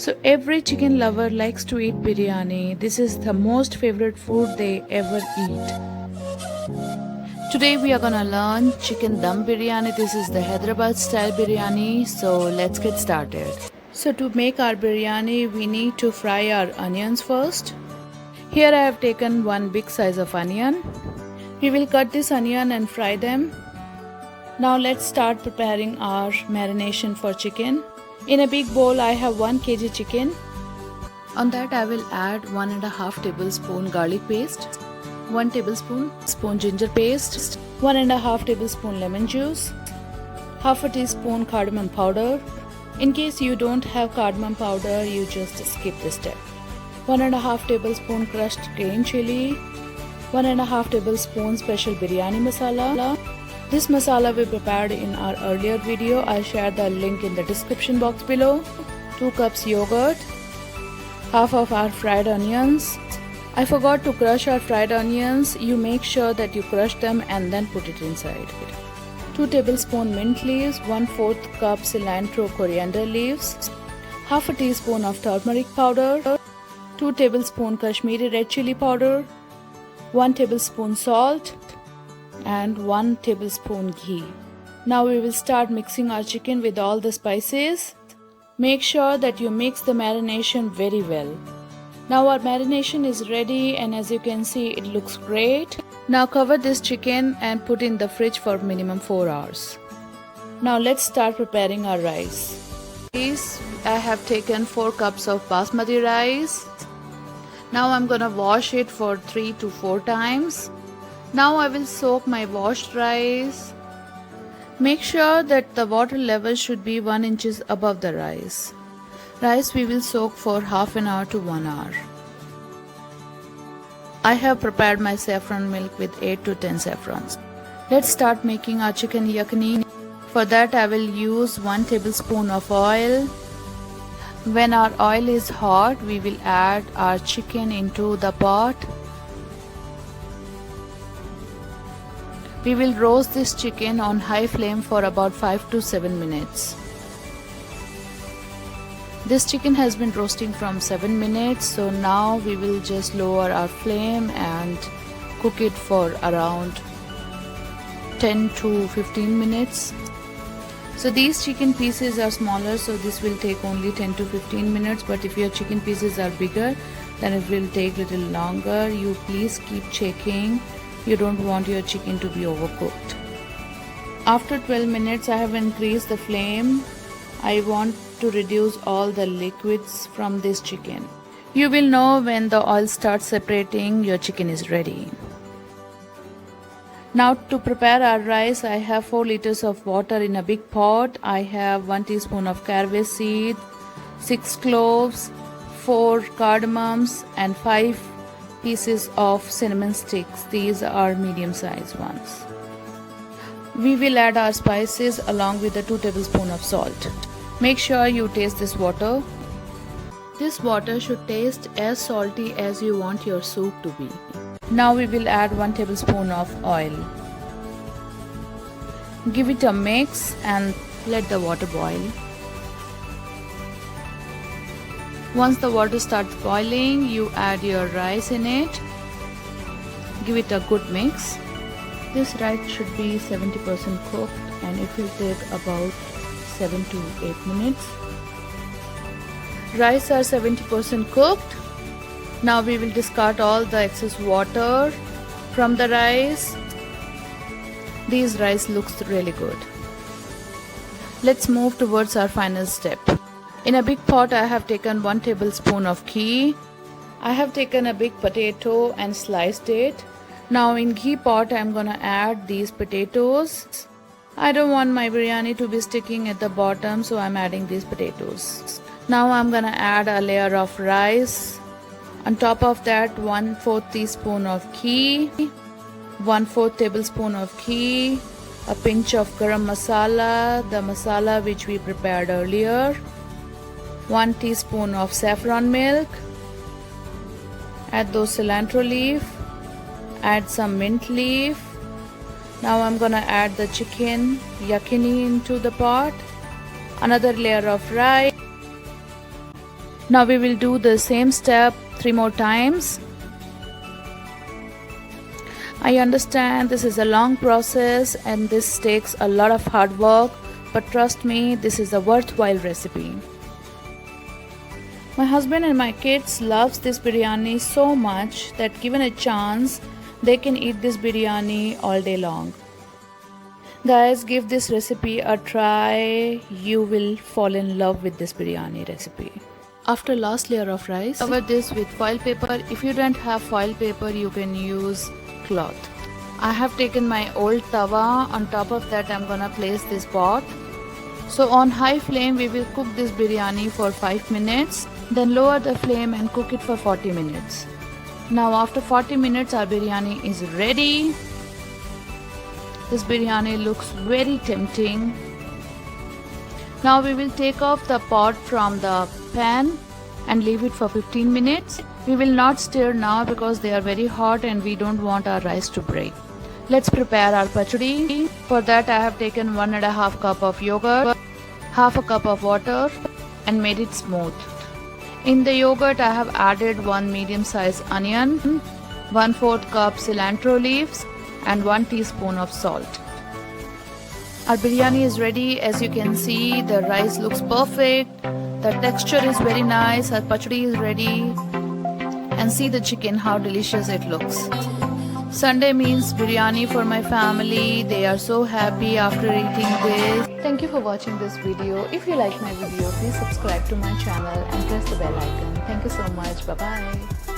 So every chicken lover likes to eat biryani. This is the most favorite food they ever eat. Today we are gonna learn chicken dum biryani. This is the Hyderabad style biryani. So let's get started. So to make our biryani, we need to fry our onions first. Here I have taken one big size of onion. We will cut this onion and fry them. Now let's start preparing our marination for chicken. In a big bowl I have 1 kg chicken. On that I will add 1.5 tablespoon garlic paste, 1 tablespoon ginger paste, 1.5 tablespoon lemon juice, half a teaspoon cardamom powder. In case you don't have cardamom powder, you just skip this step. 1.5 tablespoon crushed green chili, 1.5 tablespoon special biryani masala. This masala we prepared in our earlier video. I'll share the link in the description box below. 2 cups yogurt, half of our fried onions. I forgot to crush our fried onions. You make sure that you crush them and then put it inside. 2 tablespoon mint leaves, 1/4 cup cilantro coriander leaves, half a teaspoon of turmeric powder, 2 tablespoon Kashmiri red chili powder, 1 tablespoon salt, and 1 tablespoon ghee. Now we will start mixing our chicken with all the spices. Make sure that you mix the marination very well. Now our marination is ready, and as you can see it looks great. Now cover this chicken and put in the fridge for minimum 4 hours. Now let's start preparing our rice. I have taken 4 cups of basmati rice. Now I'm gonna wash it for 3 to 4 times. Now I will soak my washed rice. Make sure that the water level should be 1 inch above the rice. Rice we will soak for half an hour to 1 hour. I have prepared my saffron milk with 8 to 10 saffrons. Let's start making our chicken yakni. For that I will use 1 tablespoon of oil. When our oil is hot, we will add our chicken into the pot. We will roast this chicken on high flame for about 5 to 7 minutes. This chicken has been roasting from 7 minutes, so now we will just lower our flame and cook it for around 10 to 15 minutes. So these chicken pieces are smaller, so this will take only 10 to 15 minutes, but if your chicken pieces are bigger, then it will take a little longer. You please keep checking. You don't want your chicken to be overcooked. After 12 minutes I have increased the flame. I want to reduce all the liquids from this chicken. You will know when the oil starts separating, your chicken is ready. Now to prepare our rice, I have 4 liters of water in a big pot. I have 1 teaspoon of caraway seed, 6 cloves, 4 cardamoms, and 5 pieces of cinnamon sticks. These are medium sized ones. We will add our spices along with the 2 tablespoons of salt. Make sure you taste this water. This water should taste as salty as you want your soup to be. Now we will add 1 tablespoon of oil. Give it a mix and let the water boil. Once the water starts boiling, you add your rice in it. Give it a good mix. This rice should be 70% cooked and it will take about 7 to 8 minutes. Rice are 70% cooked. Now we will discard all the excess water from the rice. This rice looks really good. Let's move towards our final step. In a big pot I have taken 1 tablespoon of ghee. I have taken a big potato and sliced it. Now in ghee pot I am gonna add these potatoes. I don't want my biryani to be sticking at the bottom, so I'm adding these potatoes. Now I'm gonna add a layer of rice. On top of that 1/4 teaspoon of ghee, 1/4 tablespoon of ghee, a pinch of garam masala, the masala which we prepared earlier, 1 teaspoon of saffron milk, add those cilantro leaf, add some mint leaf. Now I'm gonna add the chicken yakini into the pot, another layer of rice, Now we will do the same step 3 more times. I understand this is a long process and this takes a lot of hard work, but trust me, this is a worthwhile recipe. My husband and my kids loves this biryani so much that given a chance, they can eat this biryani all day long. Guys, give this recipe a try. You will fall in love with this biryani recipe. After last layer of rice, cover this with foil paper. If you don't have foil paper, you can use cloth. I have taken my old tawa. On top of that, I'm gonna place this pot. So on high flame, we will cook this biryani for 5 minutes. Then lower the flame and cook it for 40 minutes. Now after 40 minutes, our biryani is ready. This biryani looks very tempting. Now we will take off the pot from the pan and leave it for 15 minutes. We will not stir now because they are very hot and we don't want our rice to break. Let's prepare our pachadi. For that I have taken 1.5 cup of yogurt, half a cup of water and made it smooth. In the yogurt I have added 1 medium sized onion, 1/4 cup cilantro leaves and 1 teaspoon of salt. Our biryani is ready. As you can see, the rice looks perfect. The texture is very nice. Our pachadi is ready. And see the chicken, how delicious it looks. Sunday means biryani for my family. They are so happy after eating this. Thank you for watching this video. If you like my video, please subscribe to my channel and press the bell icon. Thank you so much. Bye bye.